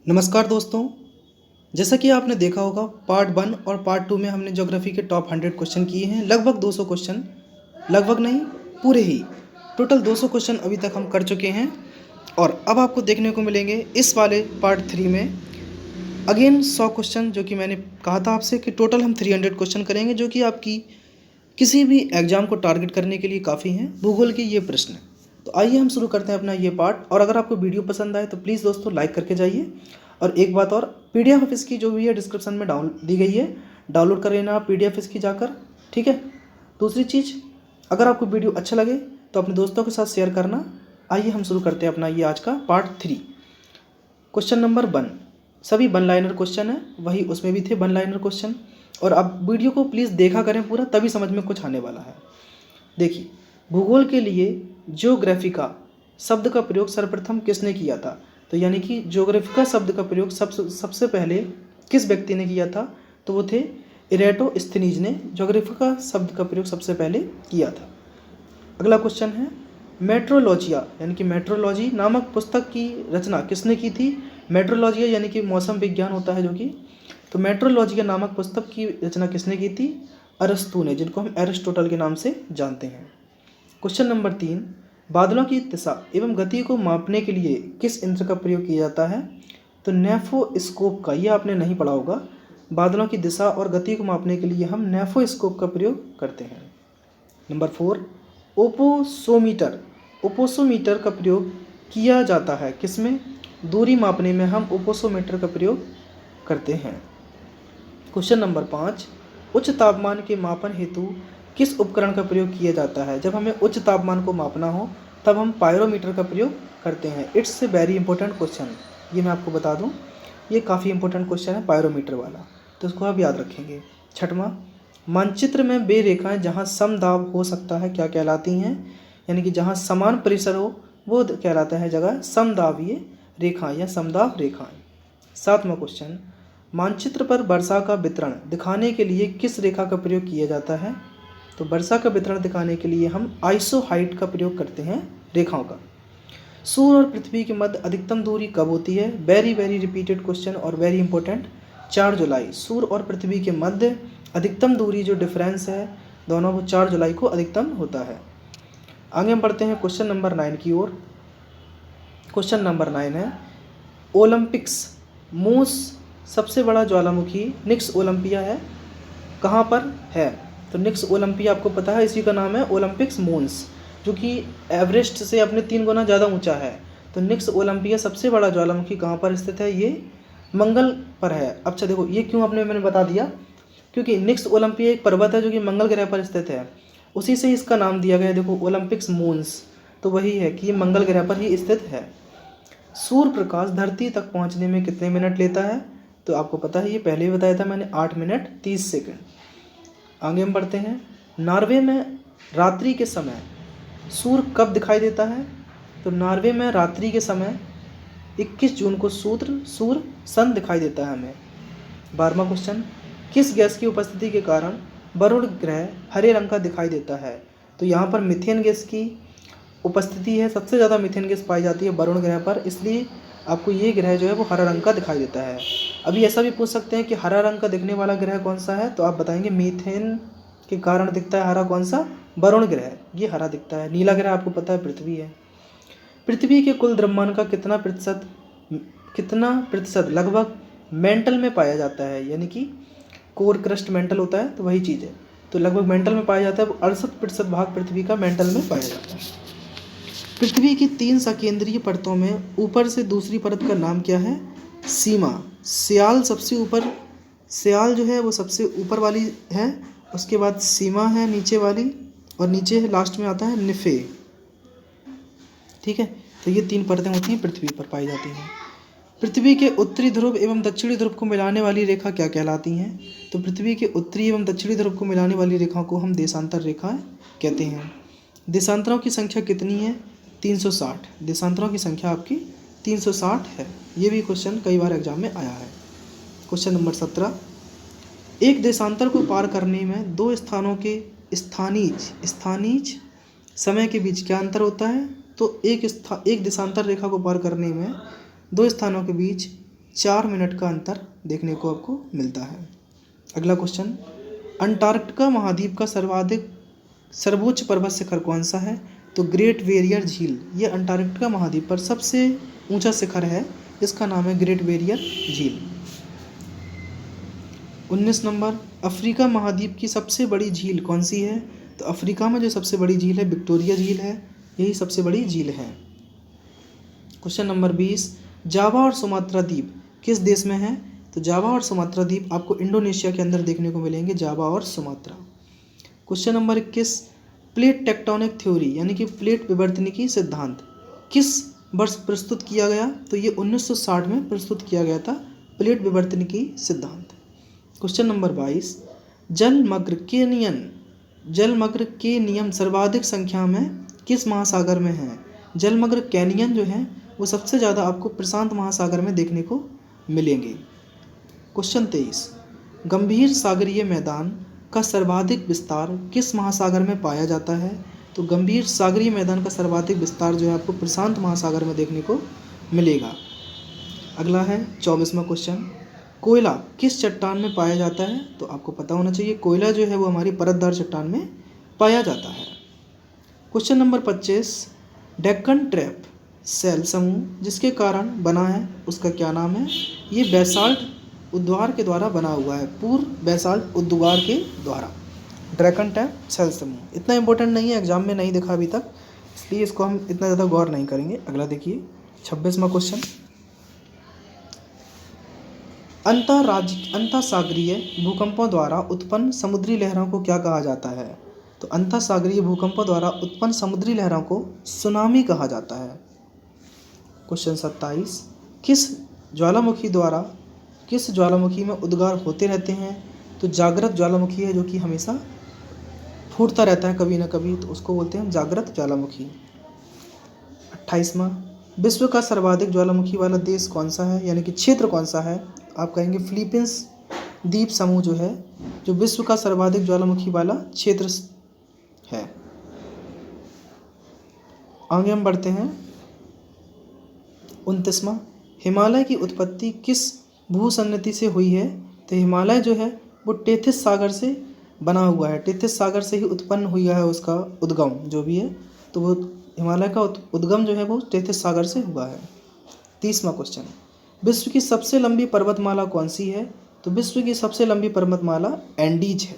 नमस्कार दोस्तों। जैसा कि आपने देखा होगा पार्ट 1 और पार्ट 2 में हमने ज्योग्राफी के टॉप 100 क्वेश्चन किए हैं। लगभग 200 क्वेश्चन, लगभग नहीं पूरे ही टोटल 200 क्वेश्चन अभी तक हम कर चुके हैं। और अब आपको देखने को मिलेंगे इस वाले पार्ट 3 में अगेन 100 क्वेश्चन, जो कि मैंने कहा था आपसे कि टोटल हम 300 क्वेश्चन करेंगे, जो कि आपकी किसी भी एग्ज़ाम को टारगेट करने के लिए काफ़ी हैं। भूगोल के ये प्रश्न। तो आइए हम शुरू करते हैं अपना ये पार्ट। और अगर आपको वीडियो पसंद आए तो प्लीज़ दोस्तों लाइक करके जाइए। और एक बात और, पीडीएफ ऑफ इसकी जो भी है डिस्क्रिप्शन में दी गई है, डाउनलोड कर लेना आप पीडीएफ इसकी जाकर, ठीक है। दूसरी चीज़, अगर आपको वीडियो अच्छा लगे तो अपने दोस्तों के साथ शेयर करना। आइए हम शुरू करते हैं अपना ये आज का पार्ट 3। क्वेश्चन नंबर 1 सभी वन लाइनर क्वेश्चन है, वही उसमें भी थे वन लाइनर क्वेश्चन। और आप वीडियो को प्लीज़ देखा करें पूरा, तभी समझ में कुछ आने वाला है। देखिए, भूगोल के लिए ज्योग्राफिका शब्द का प्रयोग सर्वप्रथम किसने किया था? तो यानी कि ज्योग्राफिका शब्द का प्रयोग सबसे पहले किस व्यक्ति ने किया था? तो वो थे इरेटोस्थनीज ने ज्योग्राफिका शब्द का प्रयोग सबसे पहले किया था। अगला क्वेश्चन है, मेट्रोलॉजिया यानी कि मेट्रोलॉजी नामक पुस्तक की रचना किसने की थी? मेट्रोलॉजिया यानी कि मौसम विज्ञान होता है जो कि, तो मेट्रोलॉजिया नामक पुस्तक की रचना किसने की थी? अरस्तु ने, जिनको हम एरिस्टोटल के नाम से जानते हैं। क्वेश्चन नंबर 3, बादलों की दिशा एवं गति को मापने के लिए किस यंत्र का प्रयोग किया जाता है? तो नेफोस्कोप का। ये आपने नहीं पढ़ा होगा। बादलों की दिशा और गति को मापने के लिए हम नेफोस्कोप का प्रयोग करते हैं। नंबर 4, ओपोसोमीटर। ओपोसोमीटर का प्रयोग किया जाता है किसमें? दूरी मापने में हम ओपोसोमीटर का प्रयोग करते हैं। क्वेश्चन नंबर 5, उच्च तापमान के मापन हेतु किस उपकरण का प्रयोग किया जाता है? जब हमें उच्च तापमान को मापना हो तब हम पायरोमीटर का प्रयोग करते हैं। It's a very important question, ये मैं आपको बता दूं, ये काफ़ी इंपॉर्टेंट क्वेश्चन है पायरोमीटर वाला, तो इसको आप याद रखेंगे। छठवां, मानचित्र में वे रेखाएं जहां समदाब हो सकता है क्या कहलाती हैं? यानी कि जहां समान परिसर हो वो कहलाता है जगह समदाबीय रेखाएं या समदाब रेखाएं। 7वां क्वेश्चन, मानचित्र पर वर्षा का वितरण दिखाने के लिए किस रेखा का प्रयोग किया जाता है? तो वर्षा का वितरण दिखाने के लिए हम आइसोहाइट का प्रयोग करते हैं रेखाओं का। सूर्य और पृथ्वी के मध्य अधिकतम दूरी कब होती है? वेरी वेरी रिपीटेड क्वेश्चन और वेरी इंपॉर्टेंट। 4 जुलाई। सूर्य और पृथ्वी के मध्य अधिकतम दूरी जो डिफरेंस है दोनों, वो 4 जुलाई को अधिकतम होता है। आगे हम बढ़ते हैं क्वेश्चन नंबर 9 की ओर। क्वेश्चन नंबर 9 है, ओलंपिक्स मूस सबसे बड़ा ज्वालामुखी निक्स ओलंपिया है, कहाँ पर है? तो निक्स ओलंपिया आपको पता है, इसी का नाम है ओलंपिक्स मून्स, जो कि एवरेस्ट से अपने 3 गुना ज़्यादा ऊंचा है। तो निक्स ओलंपिया सबसे बड़ा ज्वालामुखी कहाँ पर स्थित है? ये मंगल पर है। अच्छा देखो, ये क्यों मैंने बता दिया, क्योंकि निक्स ओलंपिया एक पर्वत है जो कि मंगल ग्रह पर स्थित है, उसी से इसका नाम दिया गया है। देखो ओलंपिक्स मून्स, तो वही है कि ये मंगल ग्रह पर ही स्थित है। सूर्य प्रकाश धरती तक पहुँचने में कितने मिनट लेता है? तो आपको पता है, ये पहले ही बताया था मैंने, 8 मिनट 30 सेकंड। आगे हम बढ़ते हैं, नॉर्वे में रात्रि के समय सूर्य कब दिखाई देता है? तो नॉर्वे में रात्रि के समय 21 जून को सूर्य सन दिखाई देता है हमें। 12वां क्वेश्चन, किस गैस की उपस्थिति के कारण वरुण ग्रह हरे रंग का दिखाई देता है? तो यहाँ पर मीथेन गैस की उपस्थिति है, सबसे ज़्यादा मीथेन गैस पाई जाती है वरुण ग्रह पर, इसलिए आपको ये ग्रह जो है वो हरा रंग का दिखाई देता है। अभी ऐसा भी पूछ सकते हैं कि हरा रंग का दिखने वाला ग्रह कौन सा है? तो आप बताएंगे मीथेन के कारण दिखता है हरा, कौन सा? वरुण ग्रह, ये हरा दिखता है। नीला ग्रह आपको पता है पृथ्वी है। पृथ्वी के कुल द्रव्यमान का कितना प्रतिशत लगभग मेंटल में पाया जाता है? यानी कि कोर क्रस्ट मेंटल होता है, तो वही चीज़ है, तो लगभग मेंटल में पाया जाता है। 68% भाग पृथ्वी का मेंटल में पाया जाता है। पृथ्वी की 3 सकेंद्रीय परतों में ऊपर से दूसरी परत का नाम क्या है? सीमा। स्याल सबसे ऊपर, स्याल जो है वो सबसे ऊपर वाली है, उसके बाद सीमा है नीचे वाली, और नीचे लास्ट में आता है निफे। ठीक है, तो ये 3 परतें होती हैं पृथ्वी पर पाई जाती हैं। पृथ्वी के उत्तरी ध्रुव एवं दक्षिणी ध्रुव को मिलाने वाली रेखा क्या कहलाती हैं? तो पृथ्वी के उत्तरी एवं दक्षिणी ध्रुव को मिलाने वाली रेखा को हम देशांतर रेखा कहते हैं। देशांतरों की संख्या कितनी है? 360। देशांतरों की संख्या आपकी 360 है। ये भी क्वेश्चन कई बार एग्जाम में आया है। क्वेश्चन नंबर 17, एक देशांतर को पार करने में 2 स्थानों के स्थानीज समय के बीच क्या अंतर होता है? तो एक देशांतर रेखा को पार करने में 2 स्थानों के बीच 4 मिनट का अंतर देखने को आपको मिलता है। अगला क्वेश्चन, अंटार्कटिका महाद्वीप का सर्वोच्च पर्वत शिखर कौन सा है? तो ग्रेट बैरियर झील, ये अंटार्कटिका महाद्वीप पर सबसे ऊंचा शिखर है, इसका नाम है ग्रेट बैरियर झील। 19 नंबर, अफ्रीका महाद्वीप की सबसे बड़ी झील कौन सी है? तो अफ्रीका में जो सबसे बड़ी झील है विक्टोरिया झील है, यही सबसे बड़ी झील है। क्वेश्चन नंबर 20, जावा और सुमात्रा द्वीप किस देश में है? तो जावा और सुमात्रा द्वीप आपको इंडोनेशिया के अंदर देखने को मिलेंगे, जावा और Sumatra. Question number 21, plate tectonic theory यानी कि प्लेट विवर्तनिकी सिद्धांत किस वर्ष प्रस्तुत किया गया? तो ये 1960 में प्रस्तुत किया गया था, प्लेट विवर्तनिकी सिद्धांत। क्वेश्चन नंबर 22, जलमग्र के नियम सर्वाधिक संख्या में किस महासागर में है? जलमग्र कैनियन जो है वो सबसे ज़्यादा आपको प्रशांत महासागर में देखने को मिलेंगे। क्वेश्चन 23, गंभीर सागरीय मैदान का सर्वाधिक विस्तार किस महासागर में पाया जाता है? तो गंभीर सागरीय मैदान का सर्वाधिक विस्तार जो है आपको प्रशांत महासागर में देखने को मिलेगा। अगला है 24वां क्वेश्चन, कोयला किस चट्टान में पाया जाता है? तो आपको पता होना चाहिए, कोयला जो है वो हमारी परतदार चट्टान में पाया जाता है। Question number 25, Deccan trap cell समूह जिसके कारण बना है उसका क्या नाम है? ये बेसाल्ट उद्वार के द्वारा बना हुआ है, पूर्व बेसाल्ट उद्वार के द्वारा। डेक्कन ट्रैप सेल समूह इतना इंपॉर्टेंट नहीं है, एग्जाम में नहीं दिखा अभी तक, इसलिए इसको हम इतना ज़्यादा गौर नहीं करेंगे। अगला देखिए 26वां क्वेश्चन, अंतःसागरीय भूकंपों द्वारा उत्पन्न समुद्री लहरों को क्या कहा जाता है? तो अंतःसागरीय भूकंपों द्वारा उत्पन्न समुद्री लहरों को सुनामी कहा जाता है। क्वेश्चन 27, किस ज्वालामुखी में उद्गार होते रहते हैं? तो जागृत ज्वालामुखी है जो कि हमेशा फूटता रहता है कभी ना कभी, तो उसको बोलते हैं जागृत ज्वालामुखी। 28वां, विश्व का सर्वाधिक ज्वालामुखी वाला देश कौन सा है यानी कि क्षेत्र कौन सा है? आप कहेंगे फिलीपींस द्वीप समूह जो है जो विश्व का सर्वाधिक ज्वालामुखी वाला क्षेत्र है। आगे हम बढ़ते हैं 29वां, हिमालय की उत्पत्ति किस भूसन्नति से हुई है? तो हिमालय जो है वो टेथिस सागर से बना हुआ है, टेथिस सागर से ही उत्पन्न हुआ है, उसका उद्गम जो भी है, तो वो हिमालय का उद्गम जो है वो टेथिस सागर से हुआ है। 30वां क्वेश्चन, विश्व की सबसे लंबी पर्वतमाला कौन सी है? तो विश्व की सबसे लंबी पर्वतमाला एंडीज है।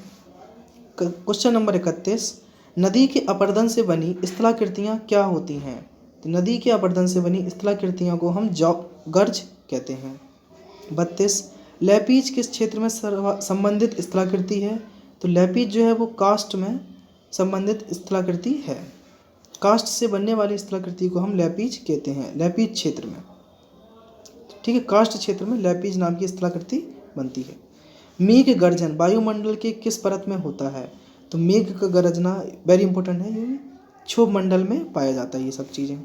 क्वेश्चन नंबर 31, नदी के अपरदन से बनी स्थलाकृतियाँ क्या होती हैं? तो नदी के अपरदन से बनी स्थलाकृतियों को हम गर्ज कहते हैं। 32, लैपीज किस क्षेत्र में संबंधित स्थलाकृति है? तो लैपीज जो है वो कास्ट में संबंधित स्थलाकृति है, कास्ट से बनने वाली स्थलाकृति को हम लैपीज कहते हैं, लैपीज क्षेत्र में, ठीक है, कास्ट क्षेत्र में लैपीज नाम की स्थलाकृति बनती है। मेघ गर्जन वायुमंडल के किस परत में होता है? तो मेघ का गरजना वेरी इंपॉर्टेंट है, ये क्षोभ मंडल में पाया जाता है ये सब चीज़ें।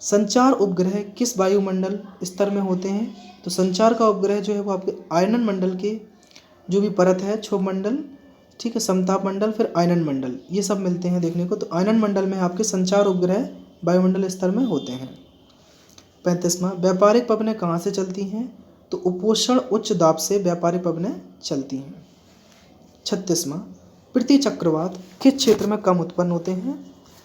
संचार उपग्रह किस वायुमंडल स्तर में होते हैं? तो संचार का उपग्रह जो है वो आपके आयनन मंडल के जो भी परत है, क्षोभ मंडल, ठीक है, समताप मंडल, फिर आयनन मंडल, ये सब मिलते हैं देखने को। तो आयनन मंडल में आपके संचार उपग्रह वायुमंडल स्तर में होते हैं। 35वां, व्यापारिक पवनें कहाँ से चलती हैं? तो उपोषण उच्च दाब से व्यापारिक पवनें चलती हैं। 36वां, पृथ्वी चक्रवात किस क्षेत्र में कम उत्पन्न होते हैं?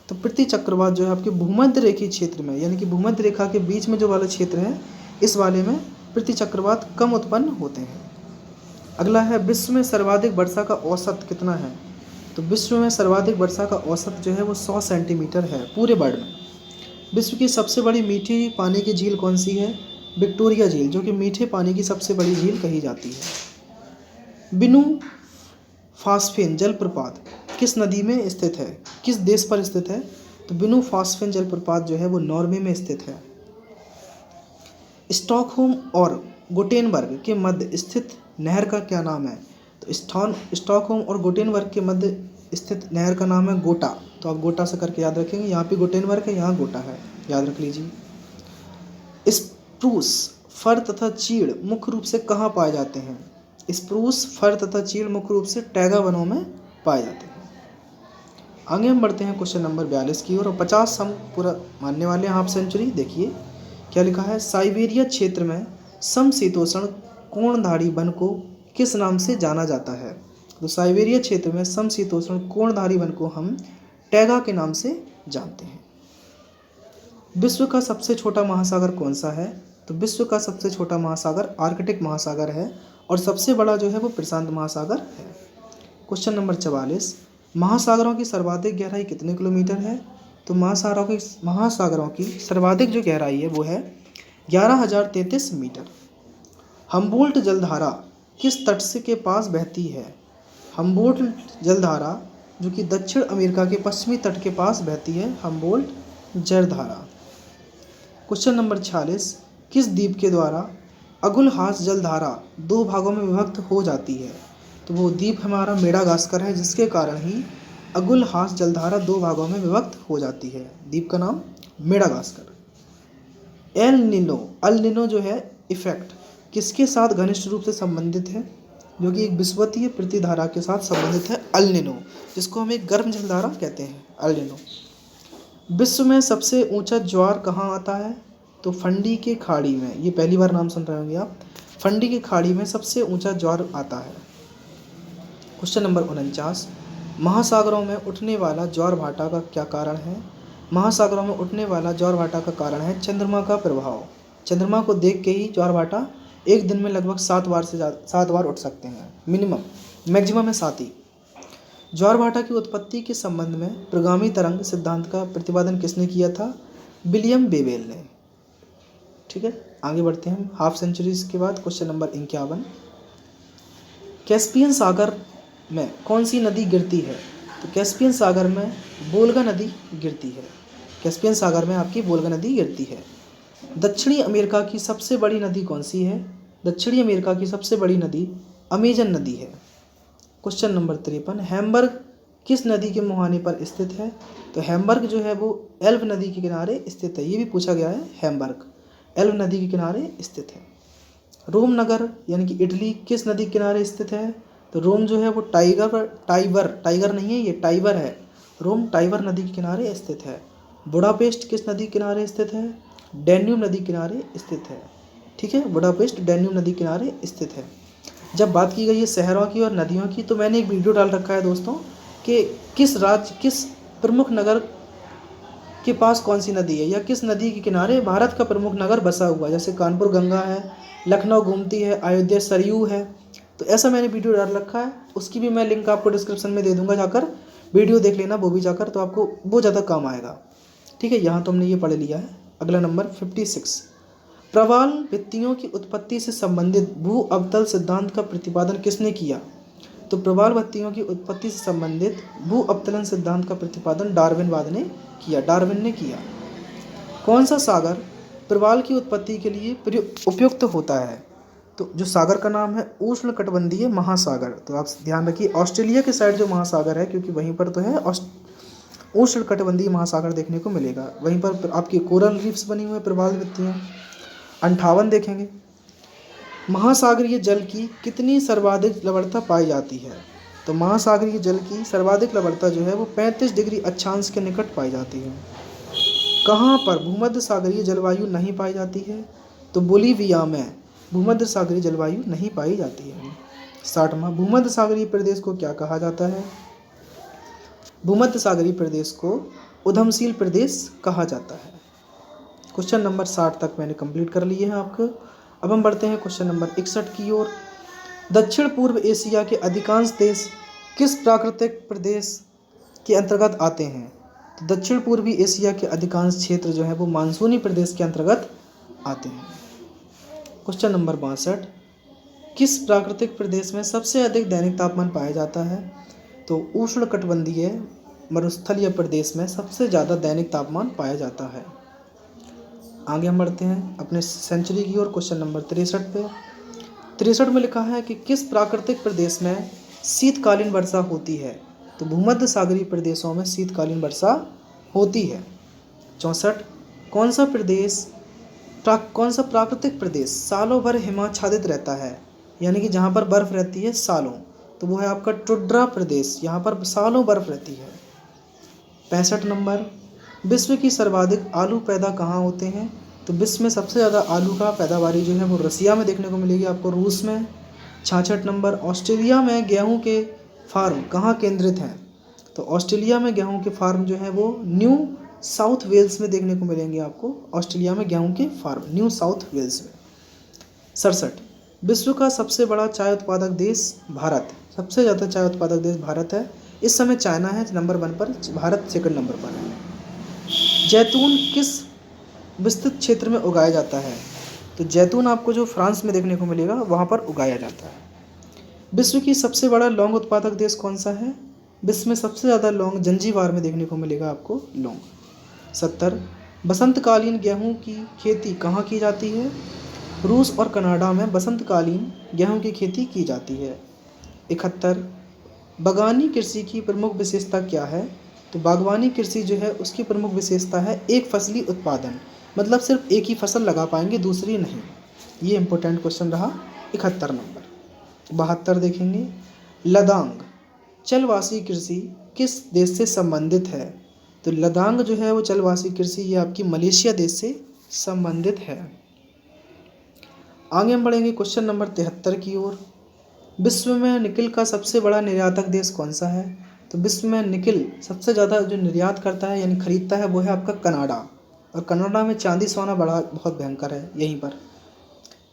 तो पृथ्वी चक्रवात जो है आपके भूमध्य रेखीय क्षेत्र में, यानी कि भूमध्य रेखा के बीच में जो वाला क्षेत्र है, इस वाले में पृथ्वी चक्रवात कम उत्पन्न होते हैं। अगला है, विश्व में सर्वाधिक वर्षा का औसत कितना है? तो विश्व में सर्वाधिक वर्षा का औसत जो है वो 100 सेंटीमीटर है पूरे वर्ल्ड में। विश्व की सबसे बड़ी मीठी पानी की झील कौन सी है? विक्टोरिया झील, जो कि मीठे पानी की सबसे बड़ी झील कही जाती है। बिनु फास्फेन जलप्रपात किस नदी में स्थित है, किस देश पर स्थित है? तो बिनु फास्फेन जलप्रपात जो है वो नॉर्वे में स्थित है। स्टॉकहोम और गोटेनबर्ग के मध्य स्थित नहर का क्या नाम है? तो स्टॉकहोम और गोटेनबर्ग के मध्य स्थित नहर का नाम है गोटा, तो आप गोटा से करके याद रखेंगे, यहाँ पे गोटेनबर्ग है, यहाँ गोटा है, याद रख लीजिए। स्प्रूस फर तथा चीड़ मुख्य रूप से कहाँ पाए जाते हैं? स्प्रूस फर तथा चीड़ मुख्य रूप से टैगा वनों में पाए जाते हैं। आगे हम बढ़ते हैं क्वेश्चन नंबर 42 की ओर, और 50 हम पूरा मानने वाले हैं हाफ सेंचुरी। देखिए क्या लिखा है, साइबेरिया क्षेत्र में समशीतोष्ण कोणधारी वन को किस नाम से जाना जाता है। तो साइबेरिया क्षेत्र में समशीतोष्ण कोणधारी वन को हम टैगा के नाम से जानते हैं। विश्व का सबसे छोटा महासागर कौन सा है। तो विश्व का सबसे छोटा महासागर आर्कटिक महासागर है और सबसे बड़ा जो है वो प्रशांत महासागर है। क्वेश्चन नंबर 44, महासागरों की सर्वाधिक गहराई कितने किलोमीटर है। तो महासागरों की सर्वाधिक जो गहराई है वो है 11,033 मीटर। हम्बोल्ट जलधारा किस तट से के पास बहती है। हम्बोल्ट जलधारा जो कि दक्षिण अमेरिका के पश्चिमी तट के पास बहती है, हम्बोल्ट जलधारा। क्वेश्चन नंबर 46, किस द्वीप के द्वारा अगुलहास जलधारा दो भागों में विभक्त हो जाती है। तो वो द्वीप हमारा मेडागास्कर है, जिसके कारण ही अगुलहास जलधारा दो भागों में विभक्त हो जाती है। द्वीप का नाम मेडागास्कर। एल निनो जो है इफेक्ट किसके साथ घनिष्ठ रूप से संबंधित है। जो कि एक विषुवतीय प्रतिधारा के साथ संबंधित है, अल निनो, जिसको हम एक गर्म जलधारा कहते हैं, अल निनो। विश्व में सबसे ऊंचा ज्वार कहाँ आता है। तो फंडी के खाड़ी में, ये पहली बार नाम सुन रहे होंगे आप, फंडी की खाड़ी में सबसे ऊंचा ज्वार आता है। क्वेश्चन नंबर 49, महासागरों में उठने वाला ज्वार भाटा का क्या कारण है। महासागरों में उठने वाला ज्वार भाटा का कारण है चंद्रमा का प्रभाव। चंद्रमा को देख के ही ज्वार भाटा एक दिन में लगभग 7 बार उठ सकते हैं, मैक्सिमम है 7 ही। ज्वार भाटा की उत्पत्ति के संबंध में प्रगामी तरंग सिद्धांत का प्रतिपादन किसने किया था। विलियम बेबेल ने। ठीक है, आगे बढ़ते हैं हम हाफ सेंचुरीज के बाद। क्वेश्चन नंबर 51, कैस्पियन सागर में कौन सी नदी गिरती है। तो कैस्पियन सागर में वोल्गा नदी गिरती है। कैस्पियन सागर में आपकी वोल्गा नदी गिरती है। दक्षिणी अमेरिका की सबसे बड़ी नदी कौन सी है। दक्षिणी अमेरिका की सबसे बड़ी नदी अमेजन नदी है। क्वेश्चन नंबर 53, हैम्बर्ग किस नदी के मुहाने पर स्थित है। तो हैम्बर्ग जो है वो एल्ब नदी के किनारे स्थित है। ये भी पूछा गया है, हैम्बर्ग एल्ब नदी के किनारे स्थित है। रोम नगर यानी कि इटली किस नदी के किनारे स्थित है। तो रोम जो है वो टाइगर नहीं है, ये टाइबर है। रोम टाइबर नदी के किनारे स्थित है। बुडापेस्ट किस नदी के किनारे स्थित है। डैन्यूब नदी के किनारे स्थित है। ठीक है, बुडापेस्ट डैन्यूब नदी के किनारे स्थित है। जब बात की गई है शहरों की और नदियों की, तो मैंने एक वीडियो डाल रखा है दोस्तों कि किस प्रमुख नगर के पास कौन सी नदी है या किस नदी के किनारे भारत का प्रमुख नगर बसा हुआ है। जैसे कानपुर गंगा है, लखनऊ गोमती है, अयोध्या सरयू है। तो ऐसा मैंने वीडियो डाल रखा है, उसकी भी मैं लिंक आपको डिस्क्रिप्शन में दे दूंगा, जाकर वीडियो देख लेना वो भी जाकर, तो आपको बहुत ज़्यादा काम आएगा। ठीक है, यहाँ तो हमने ये पढ़ लिया है। अगला नंबर 56, प्रवाल भित्तियों की उत्पत्ति से संबंधित भू अवतल सिद्धांत का प्रतिपादन किसने किया। तो प्रवाल भित्तियों की उत्पत्ति से संबंधित भू अवतलन सिद्धांत का प्रतिपादन डार्विन ने किया। कौन सा सागर प्रवाल की उत्पत्ति के लिए उपयुक्त होता है। तो जो सागर का नाम है उष्णकटिबंधीय महासागर। तो आप ध्यान रखिए, ऑस्ट्रेलिया के साइड जो महासागर है, क्योंकि वहीं पर तो है उष्णकटिबंधीय महासागर देखने को मिलेगा। वहीं पर आपकी कोरल रीफ्स बनी हुई है, प्रवाल भित्तियाँ। 58 देखेंगे, महासागरीय जल की कितनी सर्वाधिक लवणता पाई जाती है। तो महासागरीय जल की सर्वाधिक लवणता जो है वो 35 डिग्री अक्षांश के निकट पाई जाती है। कहाँ पर भूमध्य सागरीय जलवायु नहीं पाई जाती है। तो बोलीविया में भूमध्य सागरीय जलवायु नहीं पाई जाती है। 60वां, भूमध्य सागरीय प्रदेश को क्या कहा जाता है। भूमध्य सागरीय प्रदेश को उद्यमशील प्रदेश कहा जाता है। क्वेश्चन नंबर 60 तक मैंने कंप्लीट कर लिए हैं आपको। अब हम बढ़ते हैं क्वेश्चन नंबर 61 की ओर। दक्षिण पूर्व एशिया के अधिकांश देश किस प्राकृतिक प्रदेश के अंतर्गत आते हैं। तो दक्षिण पूर्वी एशिया के अधिकांश क्षेत्र जो है वो मानसूनी प्रदेश के अंतर्गत आते हैं। क्वेश्चन नंबर 62, किस प्राकृतिक प्रदेश में सबसे अधिक दैनिक तापमान पाया जाता है। तो उष्णकटिबंधीय मरुस्थलीय प्रदेश में सबसे ज़्यादा दैनिक तापमान पाया जाता है। आगे हम बढ़ते हैं अपने सेंचुरी की ओर। क्वेश्चन नंबर 63 पे 63 में लिखा है कि किस प्राकृतिक प्रदेश में शीतकालीन वर्षा होती है। तो भूमध्य सागरीय प्रदेशों में शीतकालीन वर्षा होती है। 64, कौन सा प्राकृतिक प्रदेश सालों भर हिमाच्छादित रहता है, यानी कि जहाँ पर बर्फ़ रहती है सालों। तो वो है आपका टुंड्रा प्रदेश, यहाँ पर सालों बर्फ़ रहती है। 65 नंबर, विश्व की सर्वाधिक आलू पैदा कहाँ होते हैं। तो विश्व में सबसे ज़्यादा आलू का पैदावारी जो है वो रसिया में देखने को मिलेगी आपको, रूस में 66 नंबर। ऑस्ट्रेलिया में गेहूं के फार्म कहाँ केंद्रित हैं? तो ऑस्ट्रेलिया में गेहूं के फार्म जो है वो न्यू साउथ वेल्स में देखने को मिलेंगे आपको। ऑस्ट्रेलिया में गेहूं के फार्म न्यू साउथ वेल्स में। 67, विश्व का सबसे बड़ा चाय उत्पादक देश भारत। सबसे ज़्यादा चाय उत्पादक देश भारत है। इस समय चाइना है नंबर 1 पर, भारत सेकंड नंबर पर है। जैतून किस विस्तृत क्षेत्र में उगाया जाता है? तो जैतून आपको जो फ्रांस में देखने को मिलेगा वहाँ पर उगाया जाता है। विश्व की सबसे बड़ा लौंग उत्पादक देश कौन सा है? विश्व में सबसे ज़्यादा लौंग जंजीबार में देखने को मिलेगा आपको लौंग। 70, बसंतकालीन गेहूं की खेती कहाँ की जाती है? रूस और कनाडा में बसंतकालीन गेहूं की खेती की जाती है। 71, बागवानी कृषि की प्रमुख विशेषता क्या है? तो बागवानी कृषि जो है उसकी प्रमुख विशेषता है एक फसली उत्पादन, मतलब सिर्फ एक ही फसल लगा पाएंगे, दूसरी नहीं। ये इंपॉर्टेंट क्वेश्चन रहा 71 नंबर। 72 देखेंगे, लदांग चलवासी कृषि किस देश से संबंधित है? तो लदांग जो है वो चलवासी कृषि ये आपकी मलेशिया देश से संबंधित है। आगे हम बढ़ेंगे क्वेश्चन नंबर 73 की ओर। विश्व में निकिल का सबसे बड़ा निर्यातक देश कौन सा है? तो विश्व में निकिल सबसे ज़्यादा जो निर्यात करता है यानी खरीदता है वो है आपका कनाडा, और कनाडा में चांदी सोना बड़ा बहुत भयंकर है यहीं पर।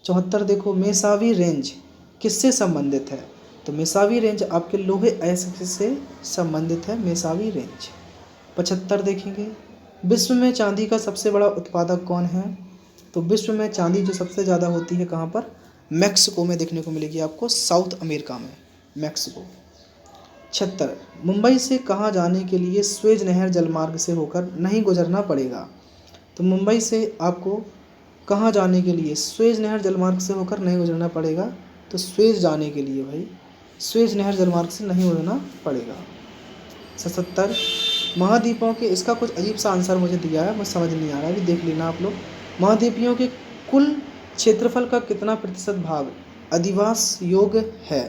74 देखो, मेसावी रेंज किससे संबंधित है? तो मेसावी रेंज आपके लोहे अयस्क से संबंधित है, मेसावी रेंज। 75 देखेंगे, विश्व में चांदी का सबसे बड़ा उत्पादक कौन है? तो विश्व में चांदी जो सबसे ज़्यादा होती है कहाँ पर? मैक्सिको में देखने को मिलेगी आपको, साउथ अमेरिका में, मैक्सिको। 76, मुंबई से कहाँ जाने के लिए स्वेज नहर जलमार्ग से होकर नहीं गुजरना पड़ेगा? तो मुंबई से आपको कहाँ जाने के लिए स्वेज नहर जलमार्ग से होकर नहीं गुजरना पड़ेगा? तो स्वेज जाने के लिए भाई स्वेज नहर जलमार्ग से नहीं गुजरना पड़ेगा। 77, महाद्वीपों के, इसका कुछ अजीब सा आंसर मुझे दिया है, मुझे समझ नहीं आ रहा, अभी देख लेना आप लोग। महाद्वीपियों के कुल क्षेत्रफल का कितना प्रतिशत भाग अधिवास योग्य है,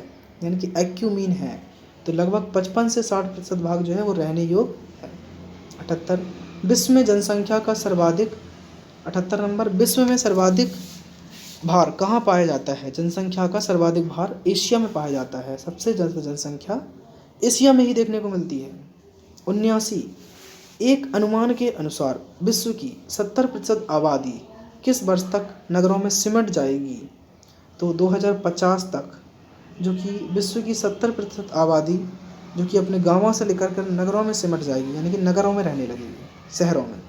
यानी कि एक्यूमीन है? तो लगभग 55 से 60% भाग जो है वो रहने योग्य है। 78, विश्व में जनसंख्या का सर्वाधिक, 78 नंबर, विश्व में सर्वाधिक भार कहाँ पाया जाता है? जनसंख्या का सर्वाधिक भार एशिया में पाया जाता है, सबसे ज़्यादा जनसंख्या एशिया में ही देखने को मिलती है। 79, एक अनुमान के अनुसार विश्व की 70% आबादी किस वर्ष तक नगरों में सिमट जाएगी? तो 2050 तक जो कि विश्व की 70% आबादी जो कि अपने गाँवों से लेकर कर नगरों में सिमट जाएगी, यानी कि नगरों में रहने लगेगी, शहरों में।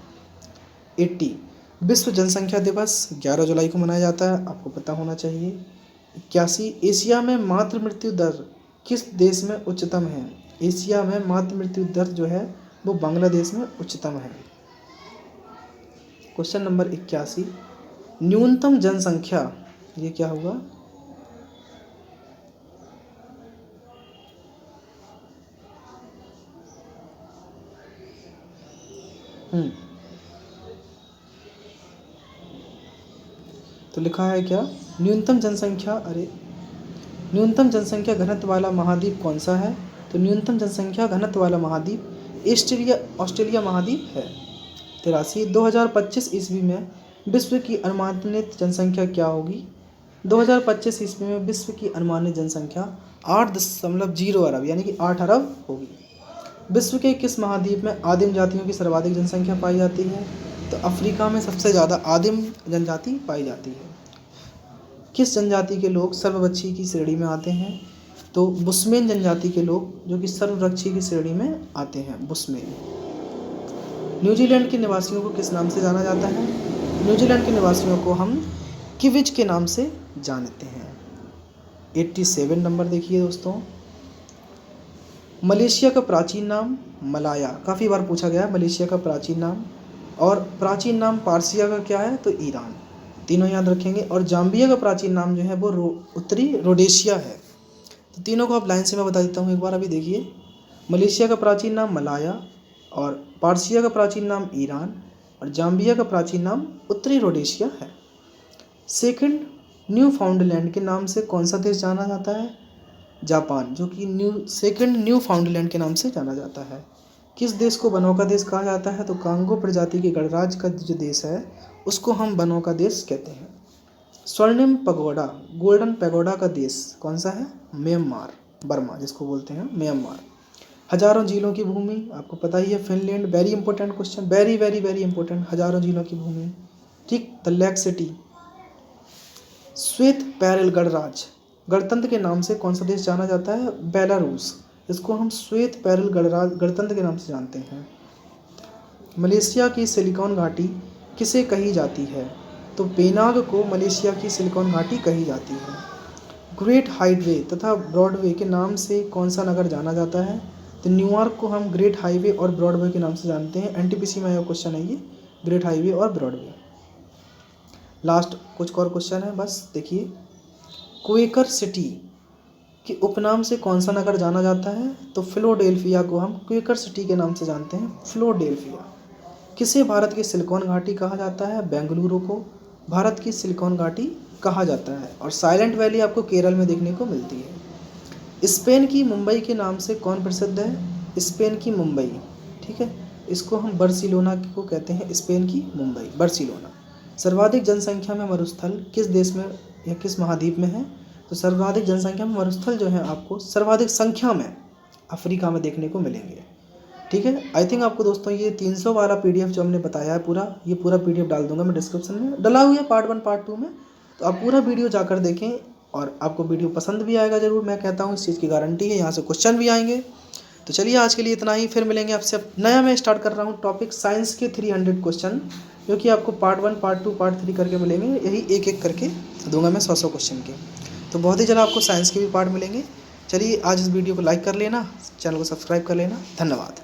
80, विश्व जनसंख्या दिवस 11 जुलाई को मनाया जाता है, आपको पता होना चाहिए। 81, एशिया में मातृ मृत्यु दर किस देश में उच्चतम है? एशिया में मातृ मृत्यु दर जो है वो बांग्लादेश में उच्चतम है। क्वेश्चन नंबर 81, न्यूनतम जनसंख्या, ये क्या होगा? तो लिखा है क्या, न्यूनतम जनसंख्या, अरे न्यूनतम जनसंख्या घनत्व वाला महाद्वीप कौन सा है? तो न्यूनतम जनसंख्या घनत्व वाला महाद्वीप ऑस्ट्रेलिया महाद्वीप है। 83, 2025 ईस्वी में विश्व की अनुमानित जनसंख्या क्या होगी? 2025 ईस्वी में विश्व की अनुमानित जनसंख्या 8.0 अरब यानी कि 8 अरब होगी। विश्व के किस महाद्वीप में आदिम जातियों की सर्वाधिक जनसंख्या पाई जाती है? तो अफ्रीका में सबसे ज़्यादा आदिम जनजाति पाई जाती है। किस जनजाति के लोग सर्वभक्षी की श्रेणी में आते हैं? तो बुश्मेन जनजाति के लोग जो कि सर्वभक्षी की श्रेणी में आते हैं, बुश्मेन। न्यूजीलैंड के निवासियों को किस नाम से जाना जाता है? न्यूजीलैंड के निवासियों को हम किविज के नाम से जानते हैं। 87 नंबर देखिए दोस्तों, मलेशिया का प्राचीन नाम मलाया, काफ़ी बार पूछा गया है मलेशिया का प्राचीन नाम, और प्राचीन नाम पार्सिया का क्या है? तो ईरान, तीनों याद रखेंगे। और जाम्बिया का प्राचीन नाम जो है वो उत्तरी रोडेशिया है। तो तीनों को आप लाइन से मैं बता देता हूँ एक बार, अभी देखिए, मलेशिया का प्राचीन नाम मलाया, और पार्सिया का प्राचीन नाम ईरान, और जाम्बिया का प्राचीन नाम उत्तरी रोडेशिया है। सेकंड, न्यू फाउंडलैंड के नाम से कौन सा देश जाना जाता है? जापान, जो कि न्यू फाउंडलैंड के नाम से जाना जाता है। किस देश को वनों का देश कहा जाता है? तो कांगो प्रजाति के गणराज्य का जो देश है उसको हम वनों का देश कहते हैं। स्वर्णिम पगोडा, गोल्डन पैगोडा का देश कौन सा है? म्यांमार, बर्मा जिसको बोलते हैं म्यांमार। हजारों झीलों की भूमि आपको पता ही है, Finland. Very important question, very very very important. हजारों झीलों की भूमि, ठीक। The lake city. श्वेत पैरेल गणराज्य, गणतंत्र के नाम से कौन सा देश जाना जाता है? बेलारूस, इसको हम श्वेत पैरेल गणतंत्र के नाम से जानते हैं। मलेशिया की सिलिकॉन घाटी किसे कही जाती है? तो पेनांग को मलेशिया की सिलिकॉन घाटी कही जाती है। ग्रेट हाईवे तथा ब्रॉडवे के नाम से कौन सा नगर जाना जाता है? तो न्यूयॉर्क को हम ग्रेट हाईवे और ब्रॉडवे के नाम से जानते हैं। एनटीपीसी में यह क्वेश्चन है, ये ग्रेट हाईवे और ब्रॉडवे। लास्ट कुछ और क्वेश्चन है, बस देखिए। क्वेकर सिटी के उपनाम से कौन सा नगर जाना जाता है? तो फिलाडेल्फिया को हम क्वेकर सिटी के नाम से जानते हैं, फिलाडेल्फिया। किसे भारत की सिलिकॉन घाटी कहा जाता है? बेंगलुरु को भारत की सिलिकॉन घाटी कहा जाता है। और साइलेंट वैली आपको केरल में देखने को मिलती है। स्पेन की मुंबई के नाम से कौन प्रसिद्ध है? स्पेन की मुंबई, ठीक है। इसको हम बार्सिलोना को कहते हैं, स्पेन की मुंबई, बार्सिलोना। सर्वाधिक जनसंख्या में मरुस्थल किस देश में या किस महाद्वीप में है? तो सर्वाधिक जनसंख्या में मरुस्थल जो है आपको सर्वाधिक संख्या में अफ्रीका में देखने को मिलेंगे, ठीक है। आई थिंक आपको दोस्तों ये 300 वाला पीडीएफ जो हमने बताया है पूरा, ये पूरा पीडीएफ डाल दूंगा मैं डिस्क्रिप्शन में, डला हुआ है पार्ट 1 पार्ट 2 में। तो आप पूरा वीडियो जाकर देखें और आपको वीडियो पसंद भी आएगा ज़रूर, मैं कहता हूँ, इस चीज़ की गारंटी है। यहाँ से क्वेश्चन भी आएंगे। तो चलिए आज के लिए इतना ही, फिर मिलेंगे आपसे। नया मैं स्टार्ट कर रहा हूँ टॉपिक साइंस के 300 क्वेश्चन, जो कि आपको पार्ट 1 पार्ट 2 पार्ट 3 करके मिलेंगे। यही एक एक करके दूंगा मैं 100 क्वेश्चन के। तो बहुत ही जल्द आपको साइंस के भी पार्ट मिलेंगे। चलिए आज इस वीडियो को लाइक कर लेना, चैनल को सब्सक्राइब कर लेना। धन्यवाद।